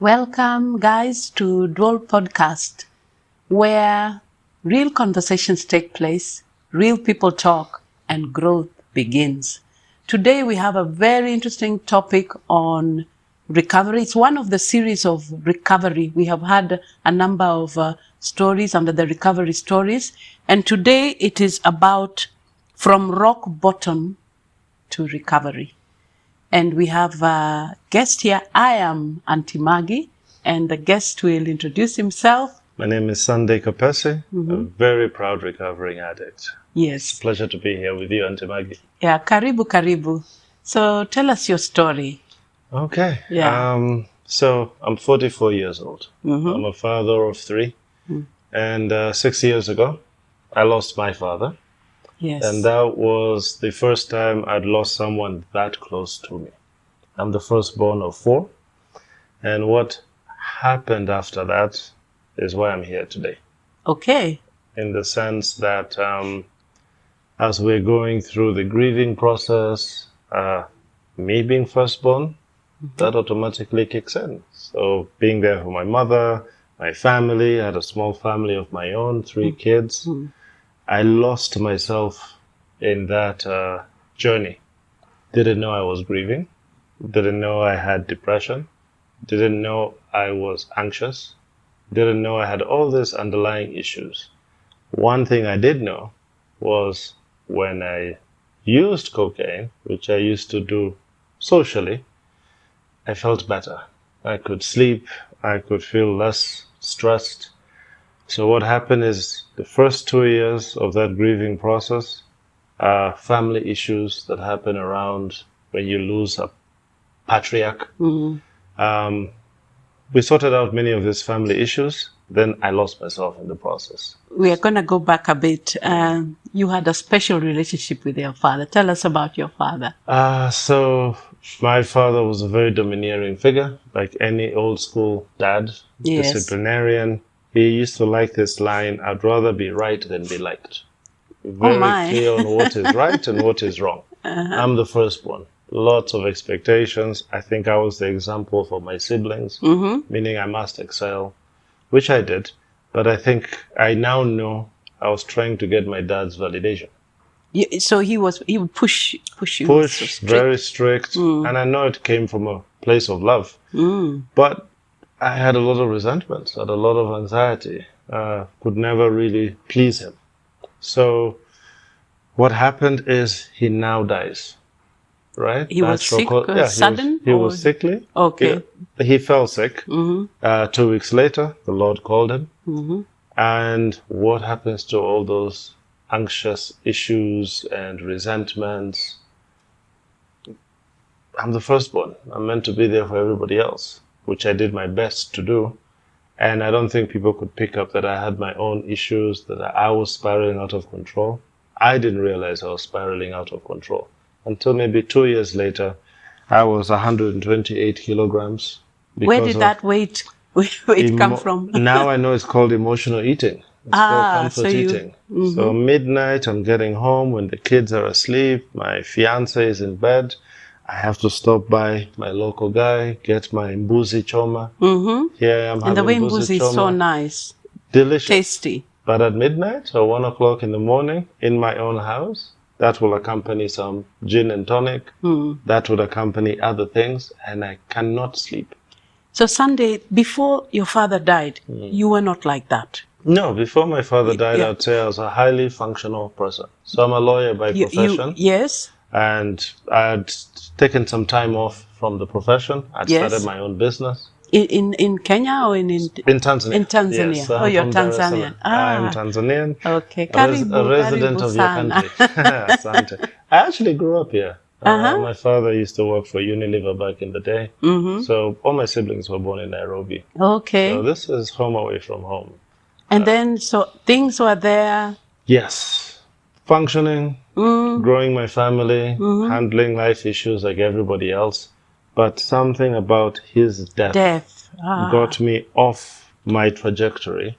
Welcome, guys, to DUOL podcast, where real conversations take place, real people talk, and growth begins. Today, we have a very interesting topic on recovery. It's one of the series of recovery. We have had a number of stories under the recovery stories, and today it is about from rock bottom to recovery. And we have a guest here. I am Auntie Maggie, and the guest will introduce himself. My name is Sunday Kapese, a very proud recovering addict. Yes. It's a pleasure to be here with you, Auntie Maggie. Yeah, karibu. So tell us your story. Okay. Yeah. So I'm 44 years old. I'm a father of 3. And 6 years ago, I lost my father. Yes. And that was the first time I'd lost someone that close to me. I'm the firstborn of 4. And what happened after that is why I'm here today. Okay. In the sense that as we're going through the grieving process, me being firstborn, that automatically kicks in. So being there for my mother, my family, I had a small family of my own, 3 kids. I lost myself in that journey. Didn't know I was grieving. Didn't know I had depression. Didn't know I was anxious. Didn't know I had all these underlying issues. One thing I did know was when I used cocaine, which I used to do socially, I felt better. I could sleep. I could feel less stressed. So what happened is the first 2 years of that grieving process, family issues that happen around when you lose a patriarch. We sorted out many of these family issues. Then I lost myself in the process. We are going to go back a bit. You had a special relationship with your father. Tell us about your father. So my father was a very domineering figure, like any old school dad, Yes. disciplinarian. He used to like this line, I'd rather be right than be liked. Very clear on what is right and what is wrong. I'm the firstborn. Lots of expectations. I think I was the example for my siblings, meaning I must excel, which I did. But I think I now know I was trying to get my dad's validation. So he would push you. Push, so very strict. And I know it came from a place of love. But I had a lot of resentment, had a lot of anxiety, could never really please him. So what happened is he now dies, right? He was sick, sudden? He was sickly. Okay. He fell sick. 2 weeks later, the Lord called him. And what happens to all those anxious issues and resentments? I'm the firstborn. I'm meant to be there for everybody else, which I did my best to do. And I don't think people could pick up that I had my own issues, that I was spiraling out of control. I didn't realize I was spiraling out of control until maybe 2 years later. I was 128 kilograms. Where did that weight come from? Now I know it's called emotional eating. It's called comfort eating. So midnight, I'm getting home when the kids are asleep. My fiance is in bed. I have to stop by my local guy, get my mbuzi choma. Here I am having and the way mbuzi is so nice. Delicious. Tasty. But at midnight or 1 o'clock in the morning in my own house, that will accompany some gin and tonic. That would accompany other things, and I cannot sleep. So Sunday, before your father died, you were not like that? No, before my father died, I'd say I was a highly functional person. So I'm a lawyer by profession. Yes. And I had taken some time off from the profession. I'd started my own business. In Kenya or in Tanzania? In Tanzania. Yes, Oh, you're Tanzanian. I'm Tanzanian. Okay. A resident of your country. Asante. I actually grew up here. My father used to work for Unilever back in the day. So all my siblings were born in Nairobi. Okay. So this is home away from home. And then, so things were there. Yes. Functioning, growing my family, handling life issues like everybody else. But something about his death got me off my trajectory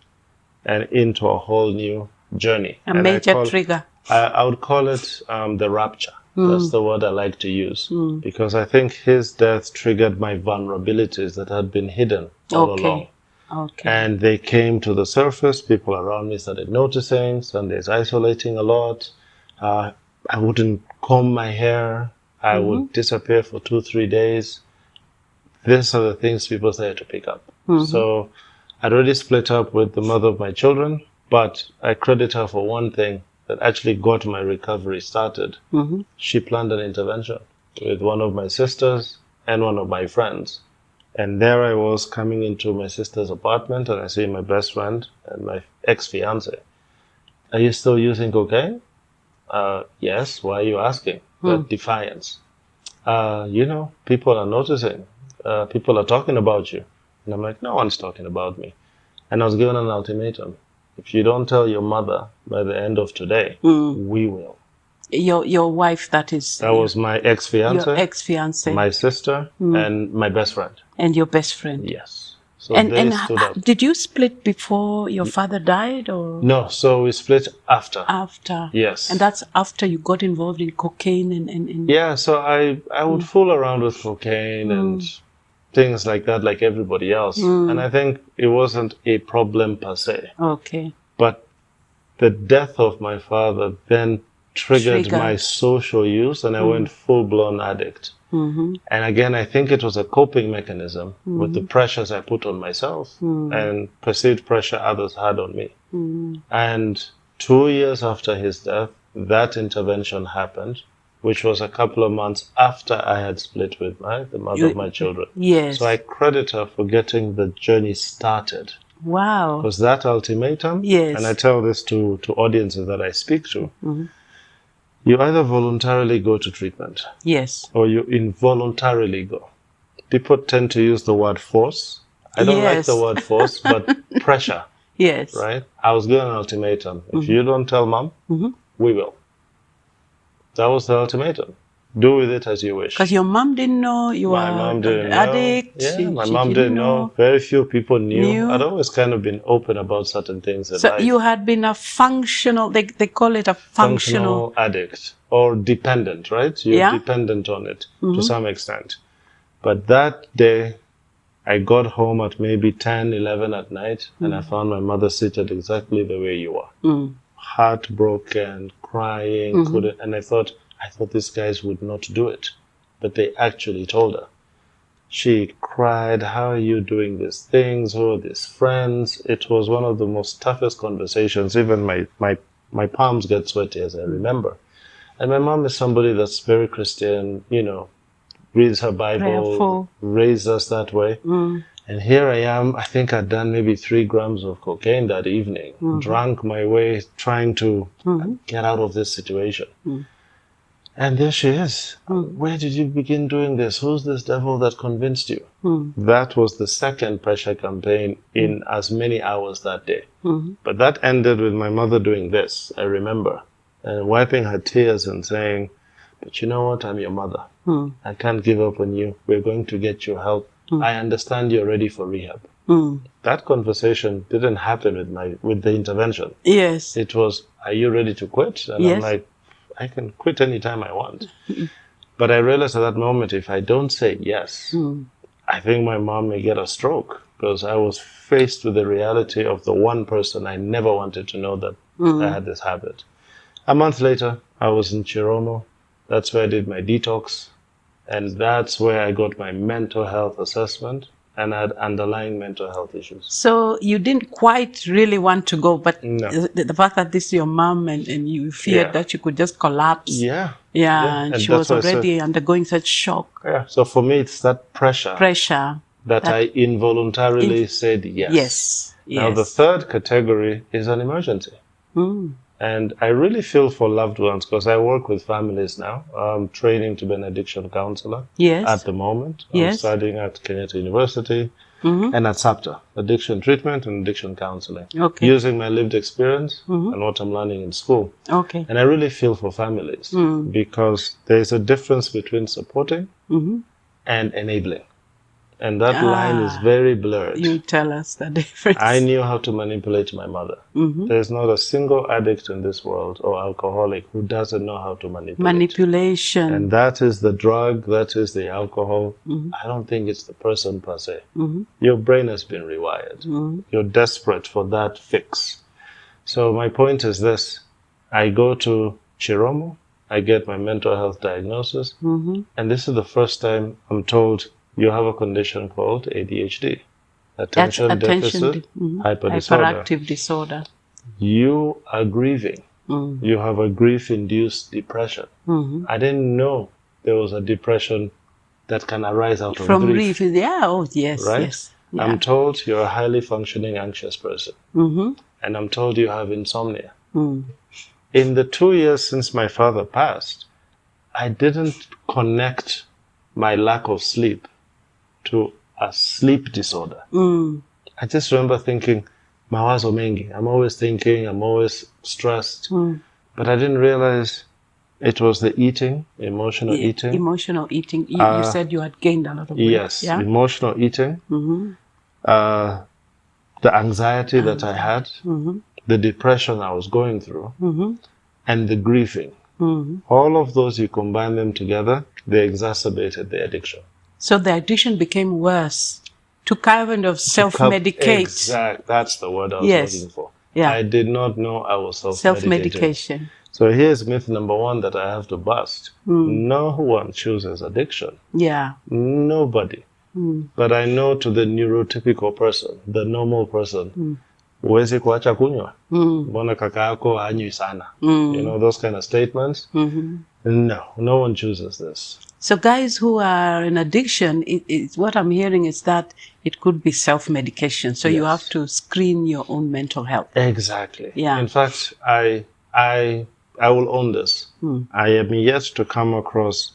and into a whole new journey. A major trigger. I would call it the rapture. That's the word I like to use. Because I think his death triggered my vulnerabilities that had been hidden all along. Okay. And they came to the surface. People around me started noticing. Sunday's isolating a lot. I wouldn't comb my hair. I would disappear for 2-3 days. These are the things people started to pick up. So I'd already split up with the mother of my children, but I credit her for one thing that actually got my recovery started. She planned an intervention with one of my sisters and one of my friends. And there I was coming into my sister's apartment, and I see my best friend and my ex-fiance. Are you still using cocaine? Yes. Why are you asking? That defiance. People are noticing. People are talking about you. And I'm like, no one's talking about me. And I was given an ultimatum. If you don't tell your mother by the end of today, we will. Your wife, that is... That was my ex-fiance. Your ex-fiance. My sister and my best friend. And your best friend. Yes. So they stood up. Did you split before your father died, or? No, so we split after. After. Yes. And that's after you got involved in cocaine and... Yeah, so I would fool around with cocaine and things like that, like everybody else. And I think it wasn't a problem per se. Okay. But the death of my father then triggered my social use, and I went full-blown addict. And again, I think it was a coping mechanism with the pressures I put on myself and perceived pressure others had on me. And 2 years after his death, that intervention happened, which was a couple of months after I had split with the mother of my children. Yes. So I credit her for getting the journey started. Wow. Because that ultimatum, and I tell this to audiences that I speak to, you either voluntarily go to treatment. Yes. Or you involuntarily go. People tend to use the word force. I don't like the word force, but pressure. Yes. Right? I was given an ultimatum. If you don't tell mom, we will. That was the ultimatum. Do with it as you wish. Because your mom didn't know you were an addict. Yeah, my mom didn't know. Very few people knew. I'd always kind of been open about certain things in life. So you had been a functional, they call it a functional addict or dependent, right? You're dependent on it to some extent. But that day, I got home at maybe 10, 11 at night, and I found my mother seated exactly the way you are. Heartbroken, crying, and I thought these guys would not do it. But they actually told her. She cried, how are you doing these things? Who are these friends? It was one of the most toughest conversations. Even my palms get sweaty as I remember. And my mom is somebody that's very Christian, reads her Bible, raised us that way. And here I am, I think I'd done maybe 3 grams of cocaine that evening, drank my way, trying to get out of this situation. And there she is. Where did you begin doing this? Who's this devil that convinced you? That was the second pressure campaign in as many hours that day. But that ended with my mother doing this, I remember, and wiping her tears and saying, but you know what, I'm your mother. I can't give up on you. We're going to get you help. I understand you're ready for rehab. That conversation didn't happen with the intervention. Yes. It was, are you ready to quit? And I'm like, I can quit anytime I want. But I realized at that moment, if I don't say yes, I think my mom may get a stroke, because I was faced with the reality of the one person I never wanted to know that I had this habit. A month later, I was in Chirono. That's where I did my detox. And that's where I got my mental health assessment, and I had underlying mental health issues. So you didn't quite really want to go, but the fact that this is your mom and you feared that you could just collapse. Yeah. And she was already undergoing such shock. Yeah. So for me, it's that pressure that I involuntarily said yes. Yes. Now the third category is an emergency. And I really feel for loved ones, because I work with families now. I'm training to be an addiction counselor at the moment. I'm studying at Kenyan University and at SAPTA, addiction treatment and addiction counseling, using my lived experience and what I'm learning in school. And I really feel for families because there's a difference between supporting and enabling. And that line is very blurred. You tell us the difference. I knew how to manipulate my mother. There's not a single addict in this world or alcoholic who doesn't know how to manipulate. Manipulation. And that is the drug, that is the alcohol. I don't think it's the person per se. Your brain has been rewired. You're desperate for that fix. So my point is this. I go to Chiromo. I get my mental health diagnosis. And this is the first time I'm told you have a condition called ADHD. Attention deficit hyperactive disorder. You are grieving. You have a grief-induced depression. I didn't know there was a depression that can arise out of From grief. grief. Yeah, oh yes, Right? yes. Yeah. I'm told you're a highly functioning anxious person. And I'm told you have insomnia. In the 2 years since my father passed, I didn't connect my lack of sleep to a sleep disorder. I just remember thinking, mawazo mengi. I'm always thinking, I'm always stressed. But I didn't realize it was the eating, emotional eating. Emotional eating. You said you had gained a lot of weight. Yes, yeah? emotional eating. The anxiety that I had, the depression I was going through, and the grieving. All of those, you combine them together, they exacerbated the addiction. So the addiction became worse to kind of self-medicate. Exact. That's the word I was looking for. Yeah. I did not know I was self-medicating. Self-medication. So here's myth number one that I have to bust. No one chooses addiction. Yeah. Nobody. But I know to the neurotypical person, the normal person, huwezi kuacha kunywa. Mbona kaka yako hanywi sana? You know, those kind of statements. No one chooses this. So guys who are in addiction, what I'm hearing is that it could be self-medication. So you have to screen your own mental health. Exactly. Yeah. In fact, I will own this. I am yet to come across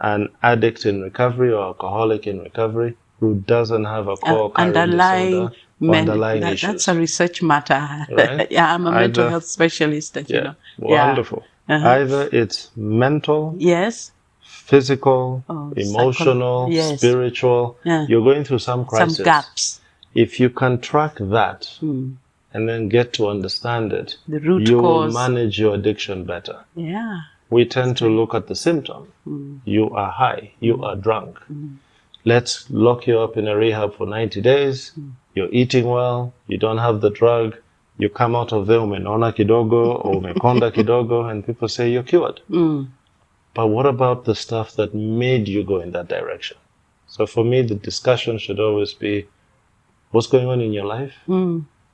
an addict in recovery or alcoholic in recovery who doesn't have a core underlying issues. That's a research matter. Right? Yeah, I'm a mental health specialist, you know. Wonderful. Either it's mental, physical, emotional, spiritual. You're going through some crisis. Some gaps. If you can track that and then get to understand it, the root you cause. will manage your addiction better. Yeah. We tend to look at the symptom. You are high, you are drunk. Let's lock you up in a rehab for 90 days. You're eating well, you don't have the drug. You come out of there, umenona kidogo or umekonda kidogo, and people say you're cured. But what about the stuff that made you go in that direction? So for me, the discussion should always be, what's going on in your life?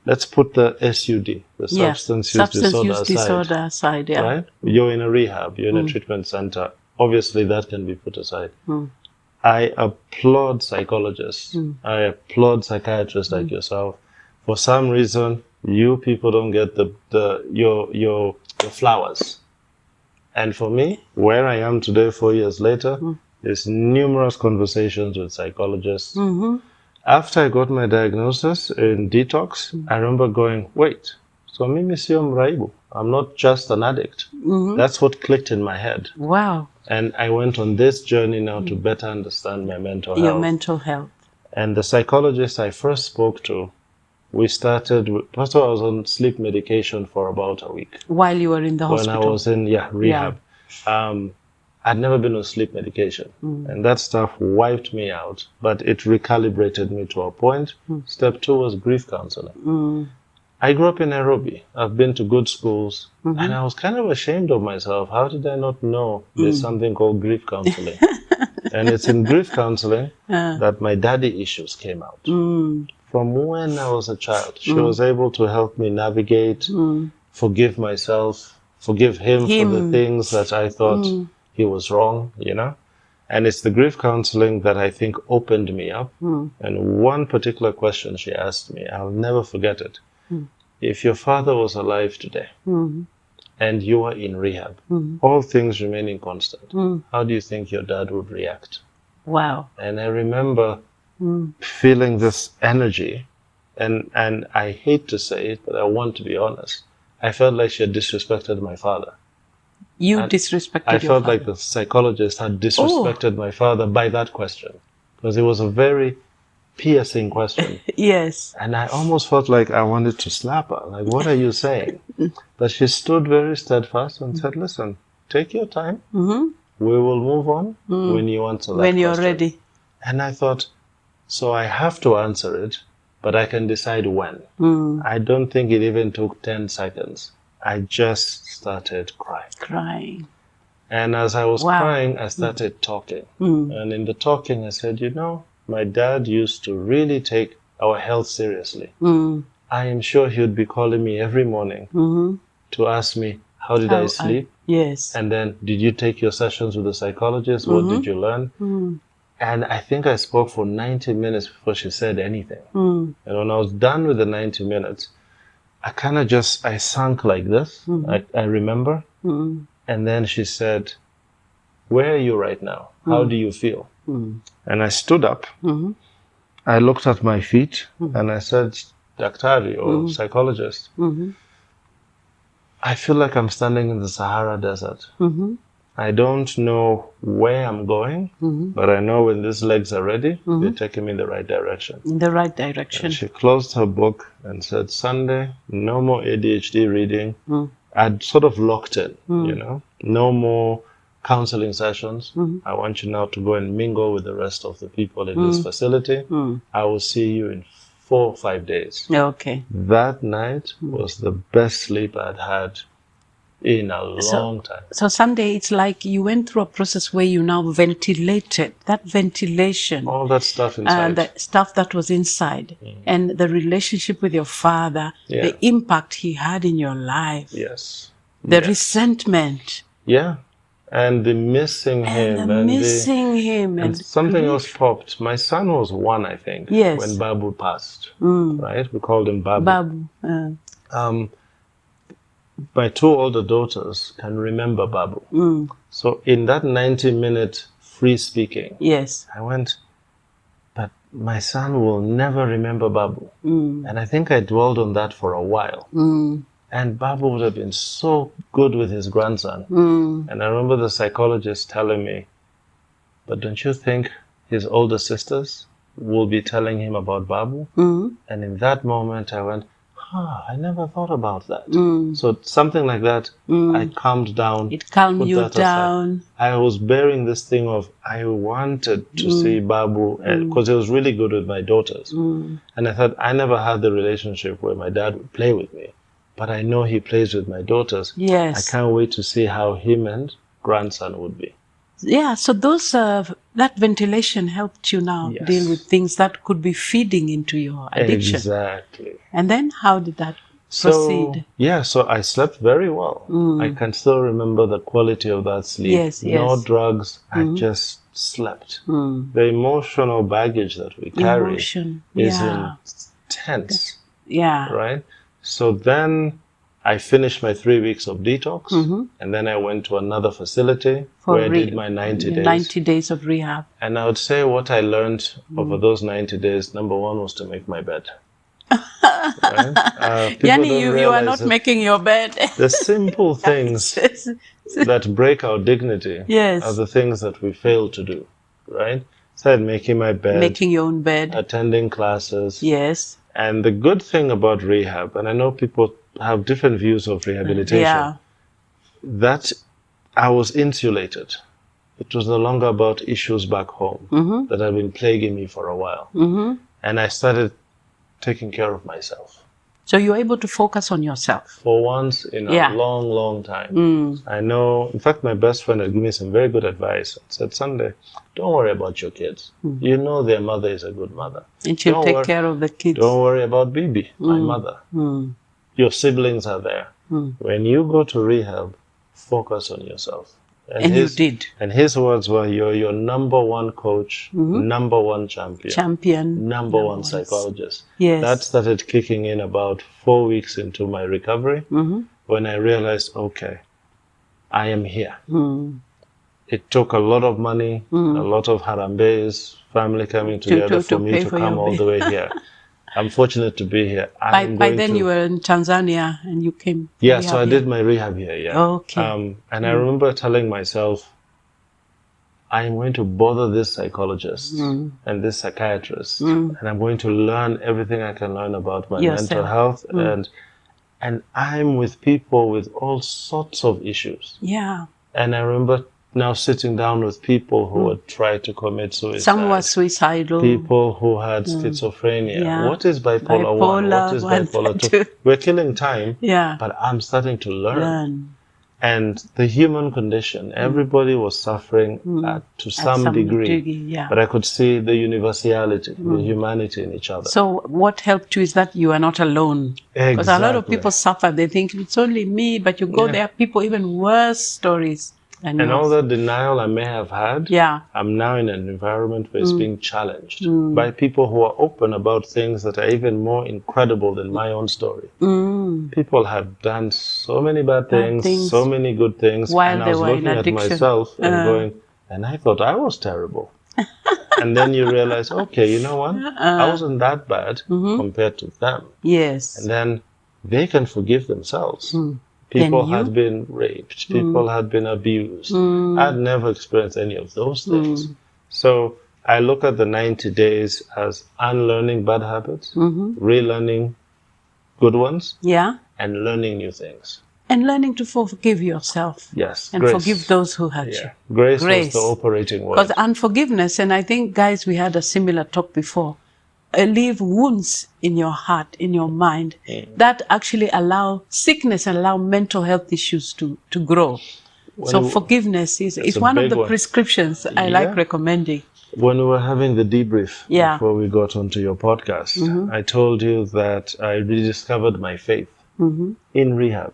Let's put the SUD, the substance use disorder aside. Right? You're in a rehab, you're in a treatment center. Obviously, that can be put aside. I applaud psychologists. I applaud psychiatrists like yourself. For some reason, you people don't get your flowers. And for me, where I am today, 4 years later, there's numerous conversations with psychologists. After I got my diagnosis in detox, I remember going, wait, so mimi sio mraibu. I'm not just an addict. That's what clicked in my head. Wow. And I went on this journey now to better understand my mental health. Your mental health. And the psychologist I first spoke to, we started, first of all, I was on sleep medication for about a week. While you were in the hospital? When I was in, rehab. I'd never been on sleep medication. And that stuff wiped me out, but it recalibrated me to a point. Step 2 was grief counseling. I grew up in Nairobi. I've been to good schools, and I was kind of ashamed of myself. How did I not know there's something called grief counseling? And it's in grief counseling that my daddy issues came out. From when I was a child, she was able to help me navigate, forgive myself, forgive him for the things that I thought he was wrong, you know? And it's the grief counseling that I think opened me up. And one particular question she asked me, I'll never forget it. If your father was alive today and you were in rehab, all things remaining constant, how do you think your dad would react? Wow. And I remember feeling this energy, and I hate to say it, but I want to be honest. I felt like she had disrespected my father. You disrespected your father? I felt like the psychologist had disrespected my father by that question. Because it was a very piercing question. Yes. And I almost felt like I wanted to slap her. Like, what are you saying? But she stood very steadfast and said, listen, take your time. Mm-hmm. We will move on when you answer that When you're question. ready. And I thought, so I have to answer it, but I can decide when. I don't think it even took 10 seconds. I just started crying. And as I was crying, I started talking. And in the talking, I said, my dad used to really take our health seriously. I am sure he would be calling me every morning to ask me, how did I sleep? Yes. And then, did you take your sessions with the psychologist? What did you learn? And I think I spoke for 90 minutes before she said anything. And when I was done with the 90 minutes, I kind of I sank like this. I remember. And then she said, where are you right now? How do you feel? And I stood up. I looked at my feet and I said, Daktari or psychologist, I feel like I'm standing in the Sahara Desert. I don't know where I'm going, but I know when these legs are ready, they're taking me in the right direction. In the right direction. And she closed her book and said, Sunday, no more ADHD reading. I'd sort of locked in, no more counseling sessions. I want you now to go and mingle with the rest of the people in this facility. I will see you in 4 or 5 days. Okay. That night was the best sleep I'd had in a long time. So Sunday, it's like you went through a process where you now ventilated, that ventilation. All that stuff inside. The stuff that was inside. And the relationship with your father, the impact he had in your life. Yes. The resentment. Yeah. And the missing him. And something else popped. My son was 1, I think, when Babu passed. Right? We called him Babu. My 2 older daughters can remember Babu. So in that 90-minute free speaking, I went, but my son will never remember Babu. And I think I dwelled on that for a while. And Babu would have been so good with his grandson. And I remember the psychologist telling me, but don't you think his older sisters will be telling him about Babu? And in that moment I went, I never thought about that. So something like that, I calmed down. It calmed you down. I was bearing this thing of, I wanted to see Babu, because he was really good with my daughters. And I thought, I never had the relationship where my dad would play with me. But I know he plays with my daughters. Yes. I can't wait to see how him and grandson would be. Yeah, so that ventilation helped you now deal with things that could be feeding into your addiction. Exactly. And then how did that proceed? So I slept very well. I can still remember the quality of that sleep. No drugs, I just slept. The emotional baggage that we carry is intense. Yeah. Right? So then I finished my 3 weeks of detox, and then I went to another facility where I did my 90 days. 90 days of rehab. And I would say what I learned over those 90 days, number 1 was to make my bed. Right? Yani, you are not making your bed. The simple things that break our dignity are the things that we fail to do. Right? So making my bed. Making your own bed. Attending classes. Yes. And the good thing about rehab, and I know people have different views of rehabilitation, that I was insulated. It was no longer about issues back home that had been plaguing me for a while. And I started taking care of myself. So you were able to focus on yourself? For once in a long, long time. I know, in fact, my best friend had given me some very good advice and said, Sunday, don't worry about your kids. You know their mother is a good mother. And she'll take care of the kids. Don't worry about Bibi, my mother. Your siblings are there. When you go to rehab, focus on yourself. And you did. And his words were, you're your number 1 coach, number 1 champion, number 1 psychologist. Yes. That started kicking in about 4 weeks into my recovery, when I realized, okay, I am here. It took a lot of money, a lot of Harambe's family coming together for me to come all the way here. I'm fortunate to be here. By then you were in Tanzania and you came. Yeah, so I did my rehab here, Okay. And I remember telling myself, I'm going to bother this psychologist and this psychiatrist, and I'm going to learn everything I can learn about my mental health, and I'm with people with all sorts of issues. Yeah. And I remember now sitting down with people who had tried to commit suicide. Some were suicidal. People who had schizophrenia. Yeah. What is bipolar 1? What is bipolar 2? We're killing time, but I'm starting to learn. And the human condition, everybody was suffering to some degree. But I could see the universality, the humanity in each other. So what helped you is that you are not alone. Because a lot of people suffer. They think it's only me, but you go there, people even worse stories. And all the denial I may have had, I'm now in an environment where it's being challenged by people who are open about things that are even more incredible than my own story. People have done so many bad things, so many good things, while and I was looking at myself and going, and I thought I was terrible. And then you realize, okay, you know what? I wasn't that bad compared to them. Yes. And then they can forgive themselves. People had been raped. People had been abused. I'd never experienced any of those things. So I look at the 90 days as unlearning bad habits, relearning good ones, and learning new things. And learning to forgive yourself. Yes. And forgive those who hurt you. Grace was the operating word. Because unforgiveness, and I think, guys, we had a similar talk before, leave wounds in your heart, in your mind, that actually allow sickness and allow mental health issues to grow. So forgiveness is one of the prescriptions I like recommending. When we were having the debrief before we got onto your podcast, I told you that I rediscovered my faith in rehab.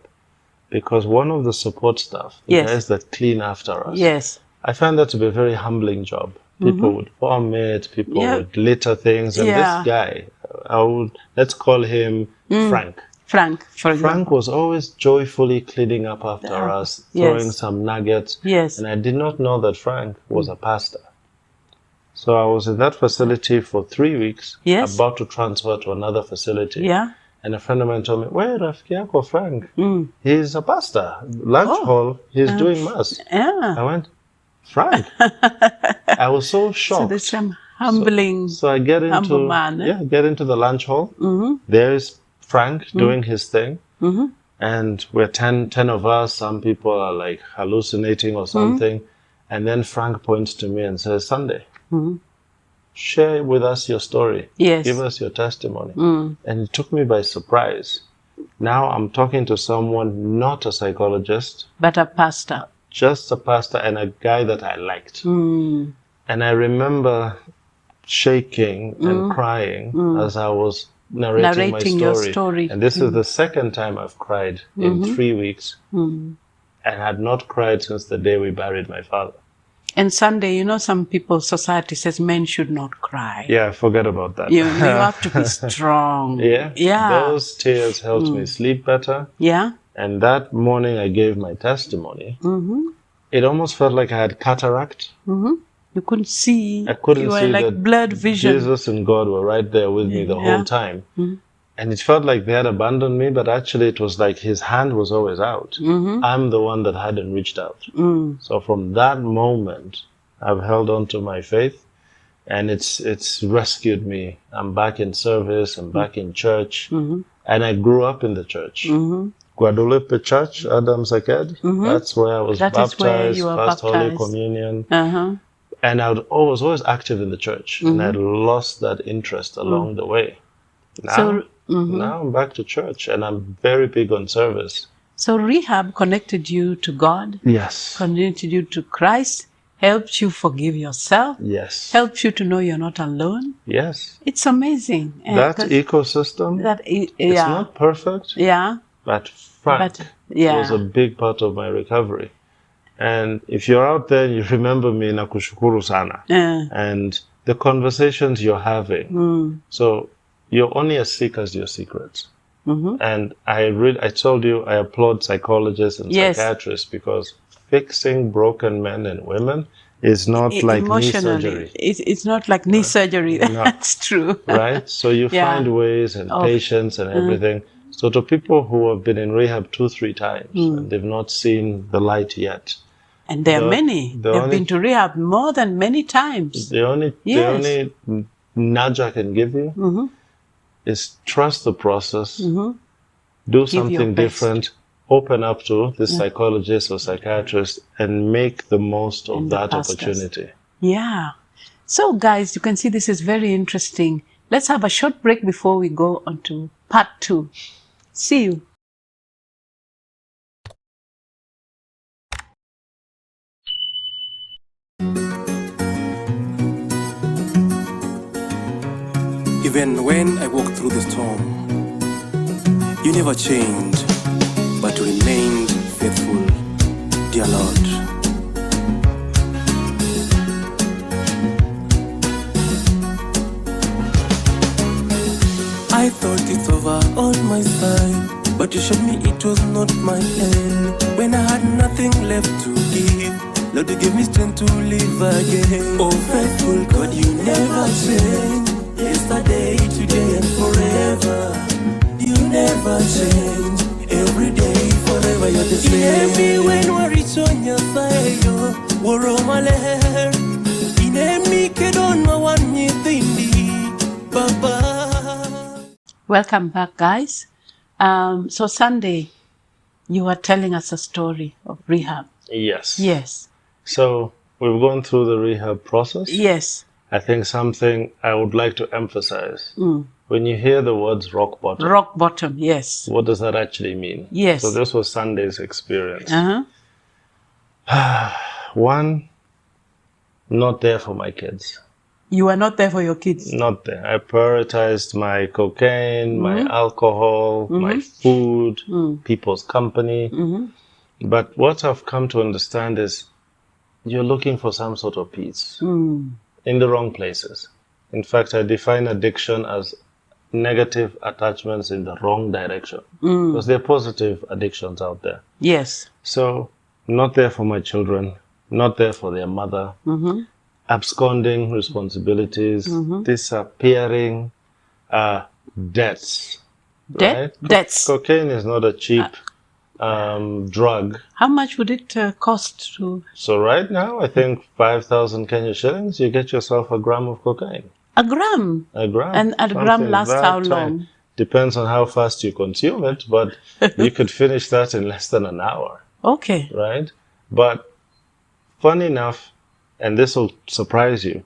Because one of the support staff, the guys that clean after us, I find that to be a very humbling job. People would vomit, people would litter things, and this guy, let's call him Frank. Frank, for example. Frank was always joyfully cleaning up after us, throwing some nuggets. And I did not know that Frank was a pastor. So I was in that facility for 3 weeks, about to transfer to another facility. And a friend of mine told me, where Rafiki yako Frank? He's a pastor. Lunch hall, he's doing mass. I went, Frank. I was so shocked. So there's some humbling, so I get into, humble man. Get into the lunch hall. There's Frank doing his thing. And we're 10 of us. Some people are like hallucinating or something. And then Frank points to me and says, Sunday, share with us your story. Give us your testimony. And it took me by surprise. Now I'm talking to someone, not a psychologist, but a pastor. Just a pastor and a guy that I liked. And I remember shaking and crying as I was narrating my story. Your story. And this is the second time I've cried in 3 weeks. And had not cried since the day we buried my father. And Sunday, you know, some people, society says men should not cry. Yeah, forget about that. You have to be strong. Those tears helped me sleep better. And that morning I gave my testimony. It almost felt like I had cataract. You couldn't see. I couldn't see. You were see like that blurred vision. Jesus and God were right there with me the whole time. And it felt like they had abandoned me, but actually it was like his hand was always out. I'm the one that hadn't reached out. So from that moment, I've held on to my faith, and it's rescued me. I'm back in service, I'm back in church, and I grew up in the church. Guadalupe Church, Adam Saked. That's where I was baptized, First Holy Communion. And I was always active in the church, and I lost that interest along the way. Now I'm back to church, and I'm very big on service. So rehab connected you to God. Yes. Connected you to Christ. Helped you forgive yourself. Yes. Helps you to know you're not alone. Yes. It's amazing. That ecosystem, it's not perfect. But Frank was a big part of my recovery. And if you're out there and you remember me, nakushukuru sana. And the conversations you're having. So you're only as sick as your secrets. And I told you, I applaud psychologists and psychiatrists because fixing broken men and women is not like knee surgery. It's not like knee surgery. That's true. Right? So you find ways and patience and everything. So to people who have been in rehab 2-3 times and they've not seen the light yet, And there are many. They've been to rehab more than many times. The only nudge I can give you is trust the process, do something different, open up to the psychologist or psychiatrist, and make the most of that opportunity. Yeah. So, guys, you can see this is very interesting. Let's have a short break before we go on to part 2. See you. Even when I walk through the storm, you never changed, but remained faithful, dear Lord. I thought it's over on my side, but you showed me it was not my end. When I had nothing left to give, Lord, you gave me strength to live again. Oh, faithful God, you never change. Yesterday, today, and forever. You never change. Every day, forever, you're the same. Inemi when we reach on your side, woro maleher. Inemi kedon ma wan nyithindi, Baba. Welcome back, guys. So Sunday, you were telling us a story of rehab. Yes. Yes. So we've gone through the rehab process. Yes. I think something I would like to emphasize. When you hear the words rock bottom. Rock bottom, yes. What does that actually mean? Yes. So this was Sunday's experience. One, not there for my kids. You were not there for your kids? Not there. I prioritized my cocaine, my alcohol, my food, people's company. But what I've come to understand is you're looking for some sort of peace in the wrong places. In fact, I define addiction as negative attachments in the wrong direction. Because there are positive addictions out there. Yes. So, not there for my children, not there for their mother, absconding responsibilities, disappearing, debts. Right? Debts. Cocaine is not a cheap drug. How much would it cost to... So right now, I think 5,000 Kenya shillings, you get yourself a gram of cocaine. A gram? A gram. And a gram lasts how long? Depends on how fast you consume it, but you could finish that in less than an hour. Okay. Right? But funny enough, and this will surprise you,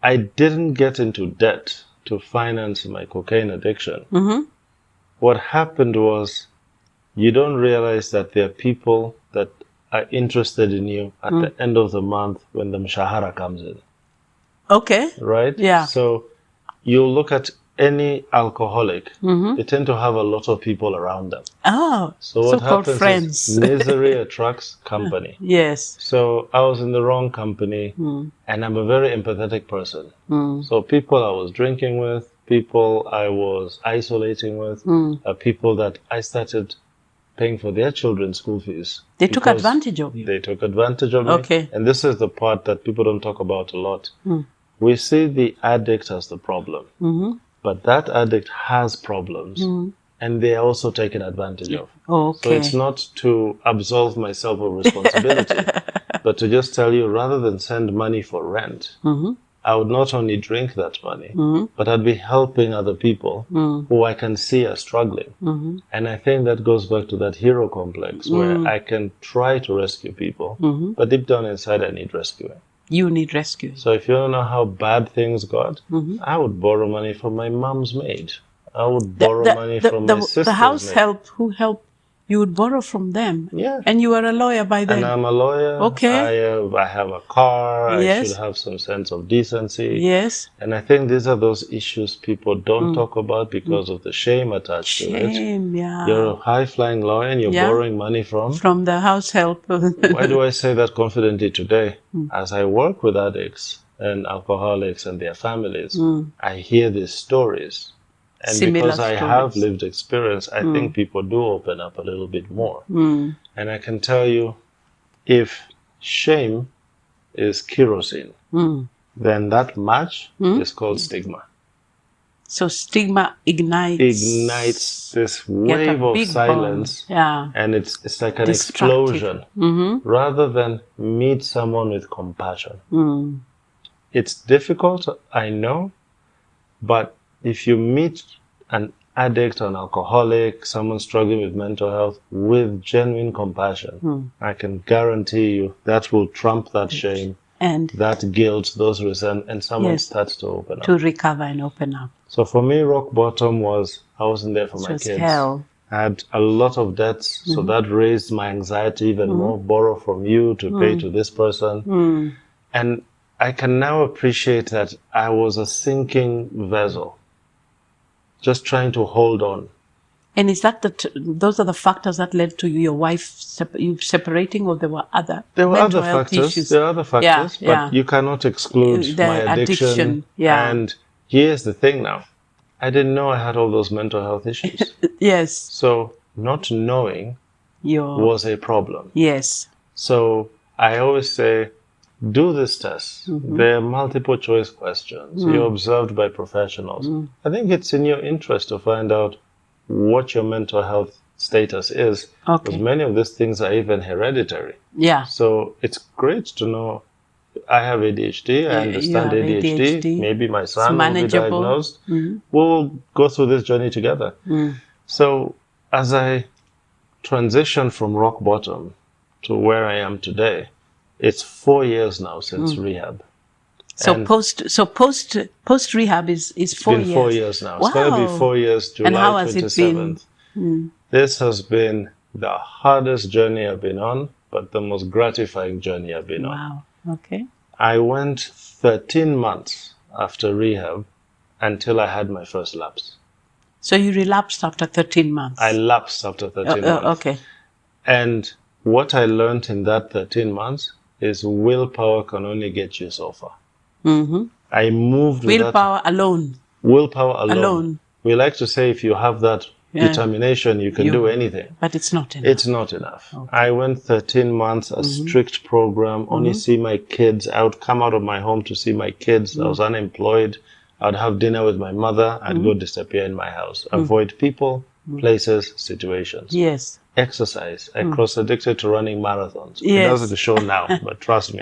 I didn't get into debt to finance my cocaine addiction. What happened was, you don't realize that there are people that are interested in you at the end of the month when the mshahara comes in. Okay. Right? Yeah. So you look at any alcoholic, they tend to have a lot of people around them. Oh, so what so-called happens friends. is misery attracts company. Yes. So I was in the wrong company, and I'm a very empathetic person. So people I was drinking with, people I was isolating with, are people that I started paying for their children's school fees. They took advantage of you. They took advantage of me. Okay. And this is the part that people don't talk about a lot. We see the addict as the problem, but that addict has problems, and they are also taken advantage of. Okay. So it's not to absolve myself of responsibility, but to just tell you, rather than send money for rent, I would not only drink that money, but I'd be helping other people who I can see are struggling. And I think that goes back to that hero complex where I can try to rescue people, but deep down inside I need rescuing. You need rescue. So if you don't know how bad things got, I would borrow money from my mom's maid. I would borrow money from my sister's The house maid. help who helped, you would borrow from them. Yeah. And you were a lawyer by then. And I'm a lawyer. Okay. I have a car. Yes. I should have some sense of decency. Yes. And I think these are those issues people don't talk about because of the shame attached to it. Shame, yeah. You're a high-flying lawyer and you're borrowing money from the house help. Why do I say that confidently today? As I work with addicts and alcoholics and their families, I hear these stories. And Similar because I stories. have lived experience, I think people do open up a little bit more. And I can tell you, if shame is kerosene, then that match is called stigma. So stigma ignites this wave of silence, and it's like an explosion, rather than meet someone with compassion. It's difficult, I know, but if you meet an addict, an alcoholic, someone struggling with mental health with genuine compassion, I can guarantee you that will trump that shame and that guilt, those resentment, and someone starts to open up. To recover and open up. So for me, rock bottom was I wasn't there for my kids. Hell. I had a lot of debts, so that raised my anxiety even more. Borrow from you to pay to this person. And I can now appreciate that I was a sinking vessel, just trying to hold on. And is that those are the factors that led to your wife separating, or there were other? There were other factors. Issues? There are other factors, but you cannot exclude the my addiction. And here's the thing now. I didn't know I had all those mental health issues. Yes. So not knowing was a problem. Yes. So I always say, do this test. There are multiple choice questions. You're observed by professionals. I think it's in your interest to find out what your mental health status is. Because many of these things are even hereditary. Yeah. So it's great to know I have ADHD, I understand ADHD. Maybe my son will be diagnosed. We'll go through this journey together. So as I transition from rock bottom to where I am today, it's 4 years now since rehab. So post rehab is 4 years. It's been 4 years now. Wow. It's going to be 4 years, July and how has 27th. It been? This has been the hardest journey I've been on, but the most gratifying journey I've been on. Wow. Okay. I went 13 months after rehab until I had my first lapse. So you relapsed after 13 months? I lapsed after 13 months. Okay. And what I learned in that 13 months is willpower can only get you so far. I moved with willpower alone. Willpower alone. We like to say if you have that determination, you can do anything. But it's not enough. It's not enough. Okay. I went 13 months, a strict program, only see my kids. I would come out of my home to see my kids. I was unemployed. I'd have dinner with my mother. I'd go disappear in my house. Avoid people, places, situations. Yes. Exercise. I cross-addicted to running marathons. Yes. It doesn't show now, but trust me.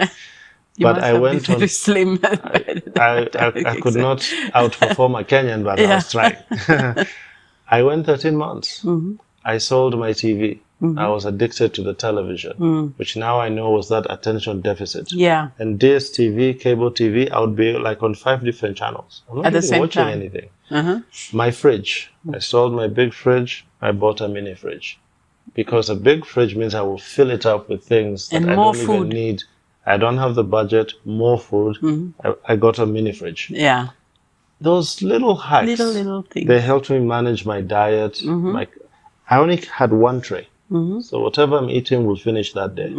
But I went on. Very slim. I could not outperform a Kenyan, but I was trying. I went 13 months. I sold my TV. I was addicted to the television, which now I know was that attention deficit. Yeah. And DSTV, cable TV, I would be like on 5 different channels. I'm not at the same watching time. anything. My fridge. I sold my big fridge. I bought a mini fridge. Because a big fridge means I will fill it up with things that I don't even need. I don't have the budget, more food. I got a mini fridge. Yeah. Those little hacks, little things, they helped me manage my diet. I only had 1 tray. So whatever I'm eating will finish that day.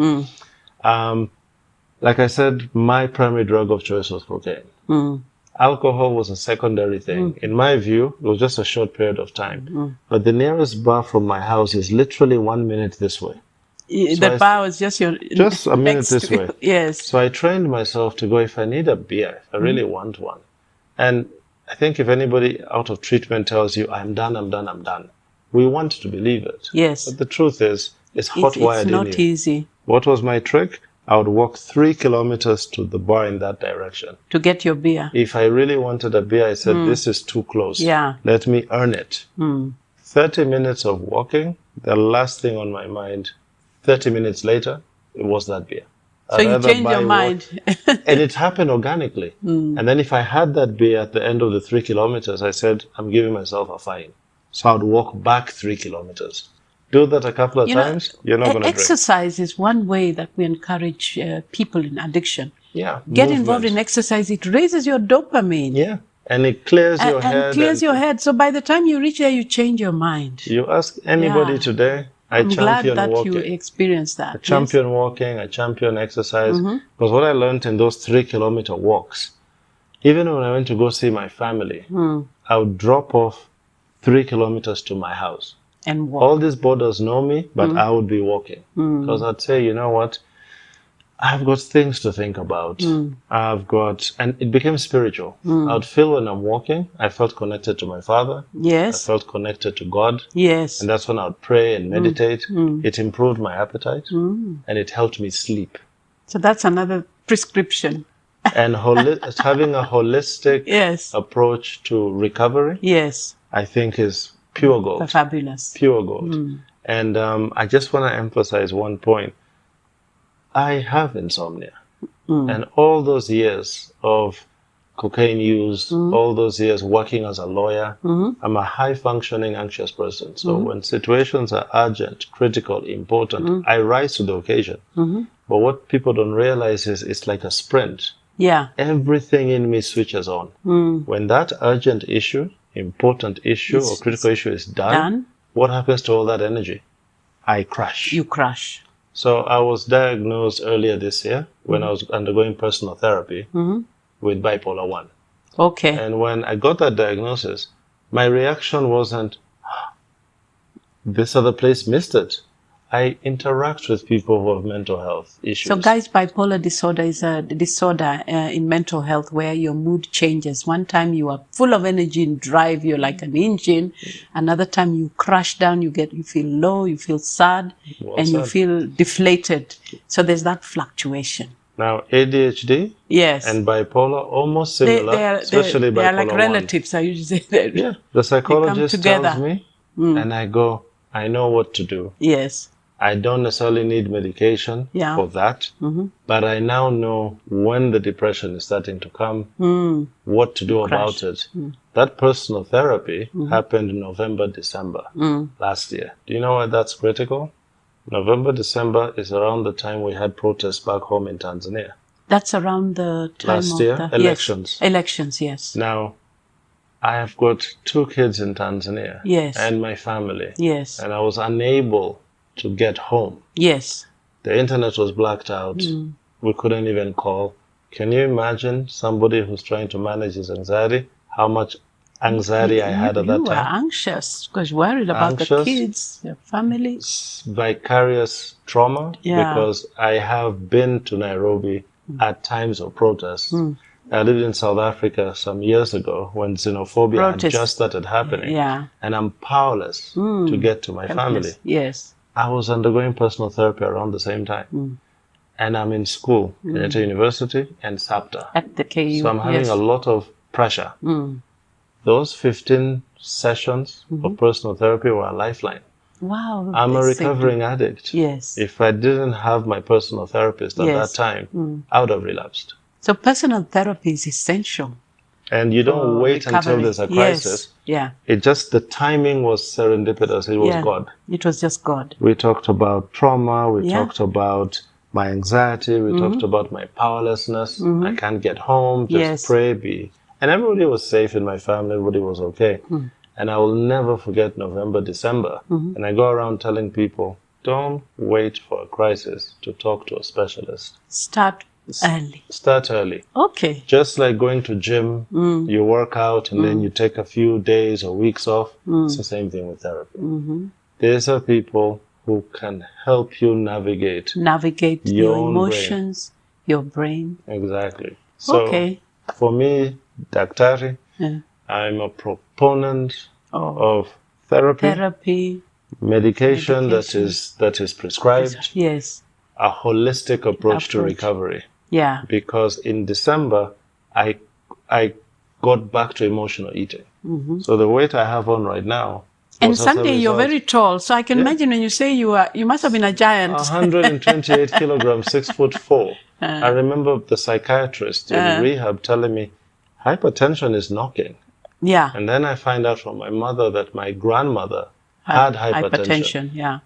Like I said, my primary drug of choice was cocaine. Alcohol was a secondary thing. In my view, it was just a short period of time. But the nearest bar from my house is literally 1 minute this way. The bar was just a minute this way. Yes. So I trained myself to go, if I need a beer, if I really want one. And I think if anybody out of treatment tells you, I'm done, we want to believe it. Yes. But the truth is, it's hot-wired in you. It's not easy. What was my trick? I would walk 3 kilometers to the bar in that direction. To get your beer. If I really wanted a beer, I said, this is too close. Yeah. Let me earn it. 30 minutes of walking, the last thing on my mind, 30 minutes later, it was that beer. So you changed your mind. And it happened organically. And then if I had that beer at the end of the 3 kilometers, I said, I'm giving myself a fine. So I'd walk back 3 kilometers. Do that a couple of times, you're not going to drink. Exercise is one way that we encourage people in addiction. Yeah. Get involved in exercise. It raises your dopamine. Yeah. And it clears your head. And clears your head. So by the time you reach there, you change your mind. You ask anybody today, I'm glad that walking. You experienced that. I champion walking, I champion exercise. Because what I learned in those 3 kilometer walks, even when I went to go see my family, I would drop off 3 kilometers to my house. And walk. All these borders know me, but I would be walking. Because I'd say, you know what? I've got things to think about. And it became spiritual. I'd feel when I'm walking, I felt connected to my Father. Yes. I felt connected to God. Yes. And that's when I'd pray and meditate. It improved my appetite and it helped me sleep. So that's another prescription. And having a holistic Yes. approach to recovery, Yes. I think is pure gold. Fabulous. Pure gold. And I just want to emphasize one point. I have insomnia. And all those years of cocaine use, all those years working as a lawyer, I'm a high-functioning, anxious person. So when situations are urgent, critical, important, I rise to the occasion. But what people don't realize is it's like a sprint. Yeah. Everything in me switches on. When that urgent issue, important issue, or critical issue is done, what happens to all that energy? I crash. You crash. So I was diagnosed earlier this year when I was undergoing personal therapy with bipolar 1. Okay. And when I got that diagnosis, my reaction wasn't, this other place missed it. I interact with people who have mental health issues. So guys, bipolar disorder is a disorder in mental health where your mood changes. One time you are full of energy and drive, you're like an engine. Another time you crash down, you feel low, you feel sad, you feel deflated. So there's that fluctuation. Now, ADHD and bipolar, almost similar, especially bipolar 1. They are like relatives, I usually say that. Yeah, the psychologist tells me, and I go, I know what to do. Yes. I don't necessarily need medication for that, but I now know when the depression is starting to come, what to do about it. That personal therapy happened in November, December last year. Do you know why that's critical? November, December is around the time we had protests back home in Tanzania. That's around the time last year, elections. Yes. Elections, yes. Now, I have got 2 kids in Tanzania. Yes. And my family. Yes. And I was unable to get home. Yes. The internet was blacked out. We couldn't even call. Can you imagine somebody who's trying to manage his anxiety? How much anxiety I had at that time? You were anxious because you're worried about the kids, your family. Vicarious trauma because I have been to Nairobi at times of protests. I lived in South Africa some years ago when xenophobia had just started happening. Yeah. And I'm powerless to get to my family. Yes. I was undergoing personal therapy around the same time. And I'm in school, Kenyatta University and SAPTA. At the KU. So I'm having a lot of pressure. Those 15 sessions of personal therapy were a lifeline. Wow. I'm a recovering addict. Yes. If I didn't have my personal therapist at that time, I would have relapsed. So personal therapy is essential. And you don't wait until there's a crisis. Yeah. It just, the timing was serendipitous. It was God. It was just God. We talked about trauma. We talked about my anxiety. We talked about my powerlessness. I can't get home. Just pray, And everybody was safe in my family. Everybody was okay. And I will never forget November, December. And I go around telling people, don't wait for a crisis to talk to a specialist. Start early. Start early. Okay. Just like going to gym, you work out and then you take a few days or weeks off. It's the same thing with therapy. These are people who can help you navigate your emotions, your brain. Exactly. So for me, Daktari, I'm a proponent of therapy, medication that is prescribed. Yes. A holistic approach to recovery. Yeah. Because in December, I got back to emotional eating. So the weight I have on right now. And Sunday, you're very tall. So I can imagine when you say you must have been a giant. 128 kilograms, 6'4". I remember the psychiatrist in rehab telling me, hypertension is knocking. Yeah. And then I find out from my mother that my grandmother had hypertension. Yeah.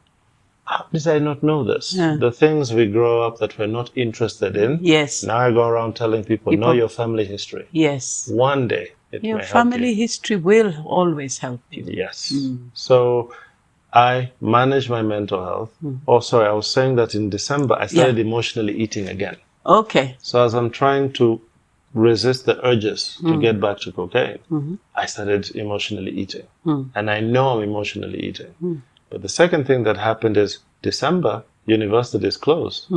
How did I not know this? The things we grow up that we're not interested in. Yes. Now I go around telling people, know your family history. Yes. One day it may help you. Your family history will always help you. Yes. So I manage my mental health. Oh, sorry, I was saying that in December I started emotionally eating again. Okay. So as I'm trying to resist the urges to get back to cocaine, I started emotionally eating. And I know I'm emotionally eating. But the second thing that happened is December, universities closed.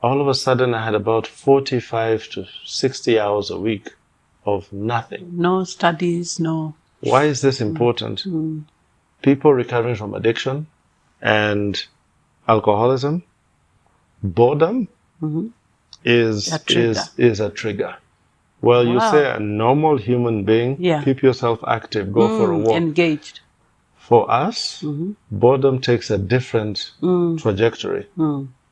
all of a sudden I had about 45 to 60 hours a week of nothing. No studies, no. Why is this important? People recovering from addiction and alcoholism, boredom is a trigger. Well, you say a normal human being, keep yourself active, go for a walk. Engaged. For us, boredom takes a different trajectory.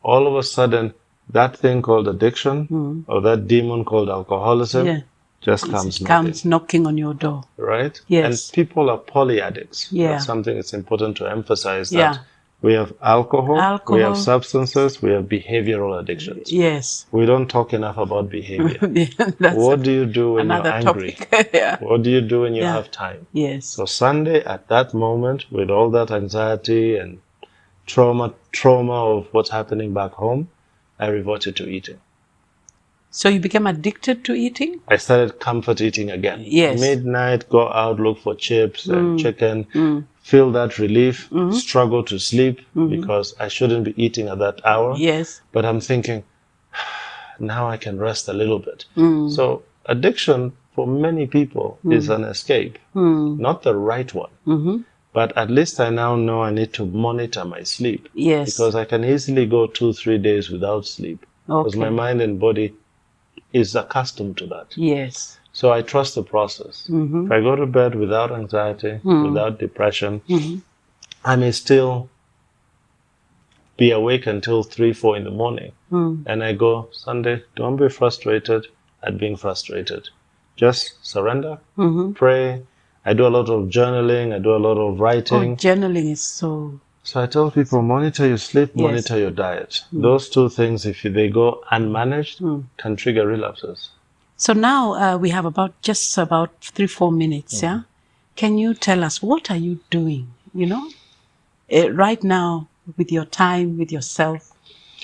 All of a sudden, that thing called addiction or that demon called alcoholism just comes knocking on your door. Right? Yes. And people are polyaddicts. That's something that's important to emphasize that we have alcohol, we have substances, we have behavioral addictions. Yes. We don't talk enough about behavior. What do you do when you're angry? What do you do when you have time? Yes. So Sunday, at that moment, with all that anxiety and trauma of what's happening back home, I reverted to eating. So you became addicted to eating? I started comfort eating again. Yes. Midnight, go out, look for chips and chicken, feel that relief, struggle to sleep because I shouldn't be eating at that hour. Yes. But I'm thinking, now I can rest a little bit. So addiction for many people is an escape, not the right one. But at least I now know I need to monitor my sleep. Yes. Because I can easily go 2-3 days without sleep. Because my mind and body is accustomed to that. Yes. So I trust the process. If I go to bed without anxiety, without depression, I may still be awake until 3-4 in the morning. And I go, Sunday, don't be frustrated at being frustrated. Just surrender, pray. I do a lot of journaling. I do a lot of writing. Oh, journaling is so... So I tell people, monitor your sleep, monitor your diet. Those two things, if they go unmanaged, can trigger relapses. So now we have just about 3-4 minutes, Can you tell us, what are you doing, right now with your time, with yourself?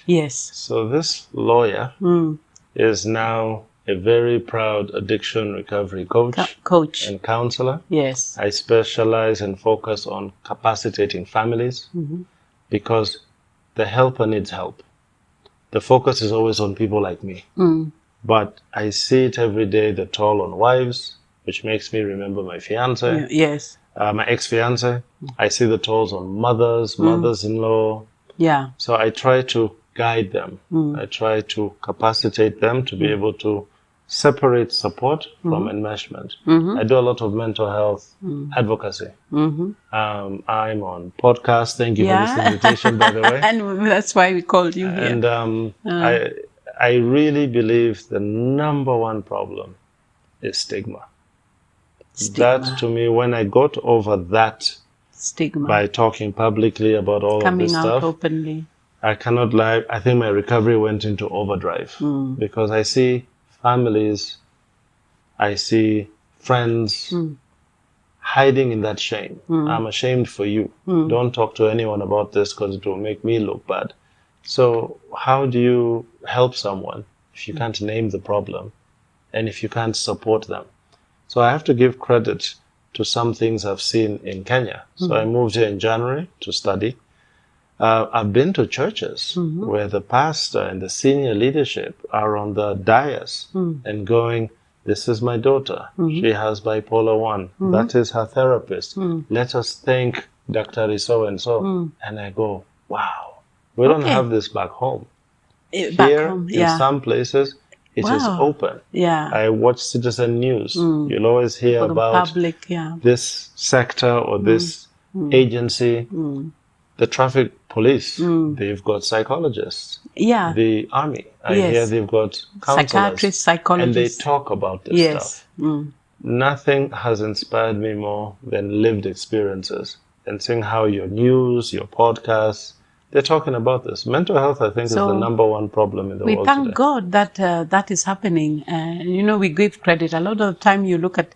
Yes. So this lawyer is now a very proud addiction recovery coach and counselor. Yes. I specialize and focus on capacitating families because the helper needs help. The focus is always on people like me. But I see it every day, the toll on wives, which makes me remember my fiance. Yes. My ex-fiance. I see the tolls on mothers, mothers-in-law. Yeah. So I try to guide them. I try to capacitate them to be able to separate support from enmeshment. I do a lot of mental health advocacy. I'm on podcasts. Thank you for this invitation, by the way. And that's why we called you here. And I really believe the number one problem is stigma. That, to me, when I got over that stigma by talking publicly about all of this stuff, coming out openly, I cannot lie. I think my recovery went into overdrive because I see families, I see friends hiding in that shame. I'm ashamed for you. Don't talk to anyone about this because it will make me look bad. So how do you help someone if you can't name the problem and if you can't support them? So I have to give credit to some things I've seen in Kenya. So I moved here in January to study. I've been to churches where the pastor and the senior leadership are on the dais and going, this is my daughter. She has bipolar 1. That is her therapist. Let us thank Dr. So-and-so. And I go, wow, we don't have this back home. Here, in some places, it is open. Yeah. I watch Citizen News. You'll always hear about this sector or this agency. The traffic police, they've got psychologists. Yeah. The army, I hear they've got counselors. Psychiatrists, psychologists. And they talk about this stuff. Nothing has inspired me more than lived experiences and seeing how your news, your podcasts, they're talking about this. Mental health, I think, is the number one problem in the world today. We thank God that that is happening. We give credit. A lot of the time you look at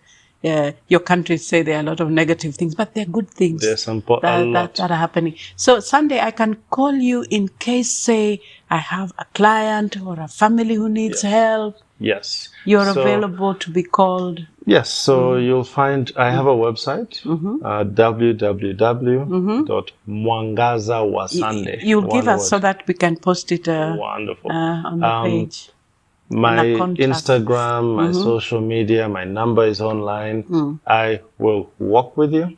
your country say there are a lot of negative things, but there are good things There's a that lot. are happening. So Sunday, I can call you in case, say, I have a client or a family who needs Yes. help. Yes. You're So- available to be called. Yes, so you'll find I have a website, www.mwangazawasande. You'll give One us so word. that we can post it Wonderful. on the page. My and a contact. Instagram, my social media, my number is online. I will walk with you.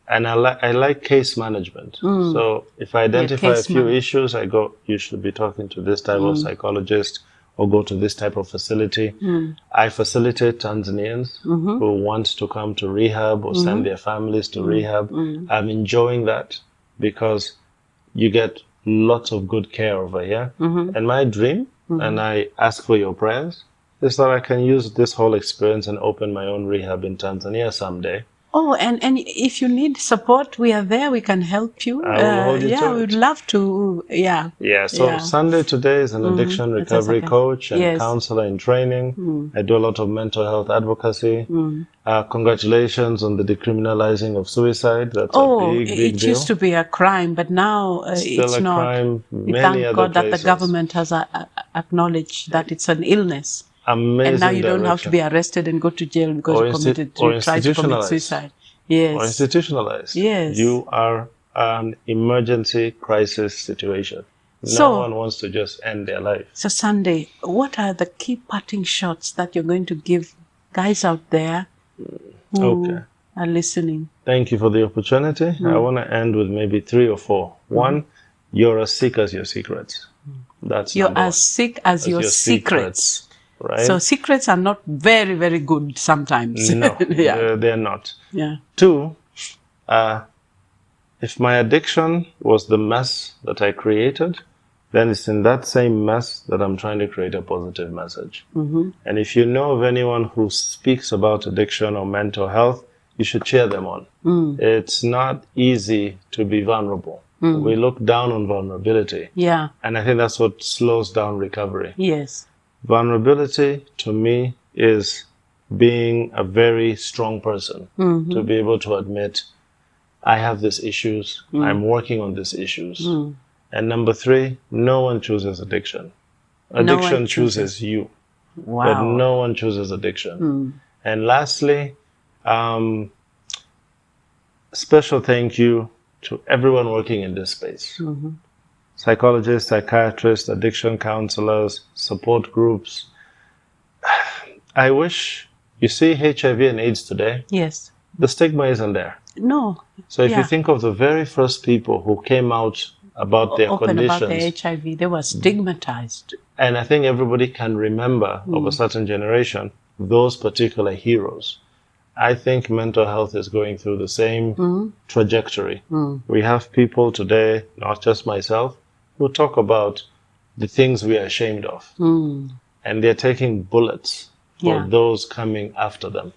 And I like case management. So if I identify a case few issues, I go, you should be talking to this type of psychologist or go to this type of facility. I facilitate Tanzanians who want to come to rehab or send their families to rehab. I'm enjoying that because you get lots of good care over here. And my dream, and I ask for your prayers, is that I can use this whole experience and open my own rehab in Tanzania someday. Oh, and if you need support, we are there. We can help you. I will hold you to we'd it. love to. Yeah. Yeah, so Sunday today is an addiction recovery coach and counselor in training. I do a lot of mental health advocacy. Congratulations on the decriminalizing of suicide. That's a big it deal. used to be a crime, but now Still it's a not. crime. We Many thank other God that places. the government has acknowledged that it's an illness. Amazing And now you don't have to direction. be arrested and go to jail because you tried to commit suicide. Yes. Or institutionalized. Yes. You are an emergency crisis situation. So- No one wants to just end their life. So Sunday, what are the key parting shots that you're going to give guys out there who are listening? Thank you for the opportunity. I want to end with maybe 3 or 4. One, you're as sick as your secrets. That's You're number as one. sick as your secrets. Right? So secrets are not very, very good sometimes. No, Yeah. they're not. Yeah. 2, if my addiction was the mess that I created, then it's in that same mess that I'm trying to create a positive message. And if you know of anyone who speaks about addiction or mental health, you should cheer them on. It's not easy to be vulnerable. We look down on vulnerability. Yeah. And I think that's what slows down recovery. Yes. Vulnerability, to me, is being a very strong person. To be able to admit, I have these issues, I'm working on these issues. And number 3, no one chooses addiction. Addiction chooses you, Wow. but no one chooses addiction. And lastly, special thank you to everyone working in this space. Psychologists, psychiatrists, addiction counselors, support groups. I wish, you see HIV and AIDS today, Yes. the stigma isn't there. No. So if you think of the very first people who came out about their Open conditions, about the HIV, they were stigmatized. and I think everybody can remember of a certain generation, those particular heroes. I think mental health is going through the same trajectory. We have people today, not just myself, who talk about the things we are ashamed of. And they're taking bullets for those coming after them.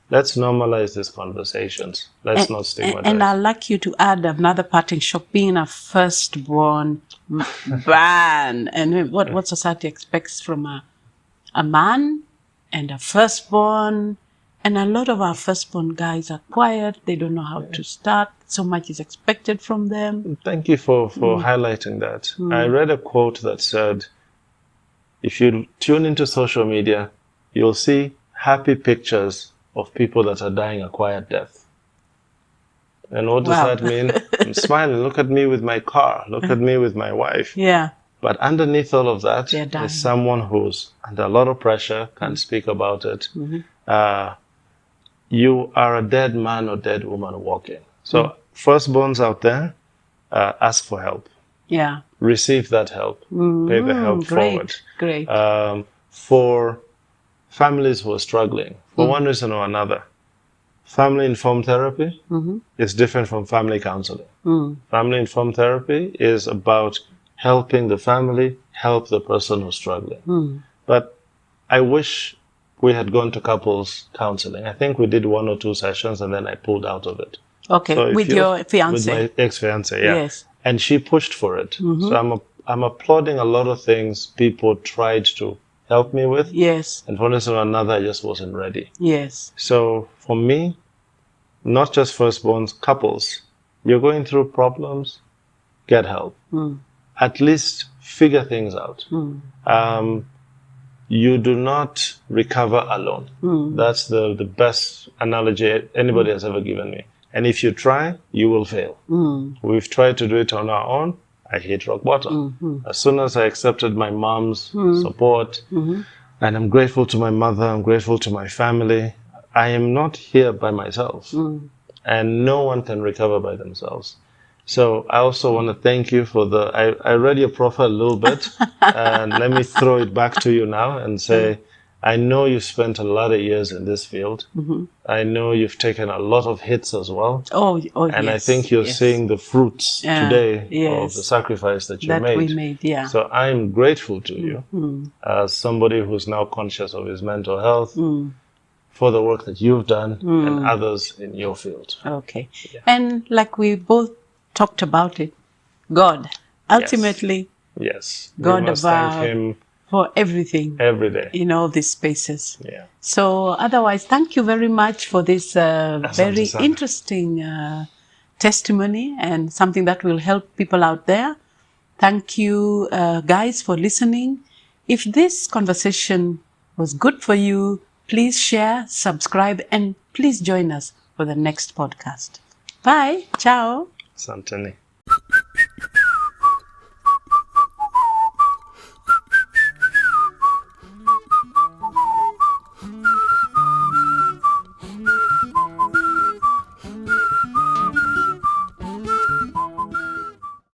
Let's normalize these conversations. Let's not stigmatize. And I'd like you to add another parting shot, being a firstborn man, and what society expects from a man and a firstborn. And a lot of our firstborn guys are quiet. They don't know how to start. So much is expected from them. Thank you for highlighting that. I read a quote that said, if you tune into social media, you'll see happy pictures of people that are dying a quiet death. And what does that mean? I'm smiling. Look at me with my car. Look at me with my wife. Yeah. But underneath all of that They're dying. is someone who's under a lot of pressure, can't speak about it. You are a dead man or dead woman walking. So firstborns out there, ask for help. Yeah. Receive that help. Pay the help forward. Great. For families who are struggling, for one reason or another, family-informed therapy is different from family counseling. Family-informed therapy is about helping the family help the person who's struggling. But I wish we had gone to couples counseling. I think we did 1 or 2 sessions and then I pulled out of it. Okay, So if with you're- your fiance. With my ex-fiance, yeah. Yes. And she pushed for it. So I'm applauding a lot of things people tried to help me with. Yes. And for one reason or another, I just wasn't ready. Yes. So for me, not just firstborns, couples, you're going through problems, get help. At least figure things out. You do not recover alone. That's the best analogy anybody has ever given me. And if you try, you will fail. We've tried to do it on our own. I hit rock bottom. As soon as I accepted my mom's support, and I'm grateful to my mother, I'm grateful to my family, I am not here by myself. And no one can recover by themselves. So I also want to thank you for I read your profile a little bit, and let me throw it back to you now and say, I know you've spent a lot of years in this field. I know you've taken a lot of hits as well. And yes, I think you're seeing the fruits today of the yes, sacrifice that you that made. we made, yeah. So I'm grateful to you as somebody who's now conscious of his mental health for the work that you've done and others in your field. Okay. And like we both talked about it, God, ultimately, Yes. God we must above, thank him for everything every day. in all these spaces. Yeah. So otherwise, thank you very much for this very sana. interesting testimony and something that will help people out there. Thank you, guys, for listening. If this conversation was good for you, please share, subscribe, and please join us for the next podcast. Bye. Ciao. Santini.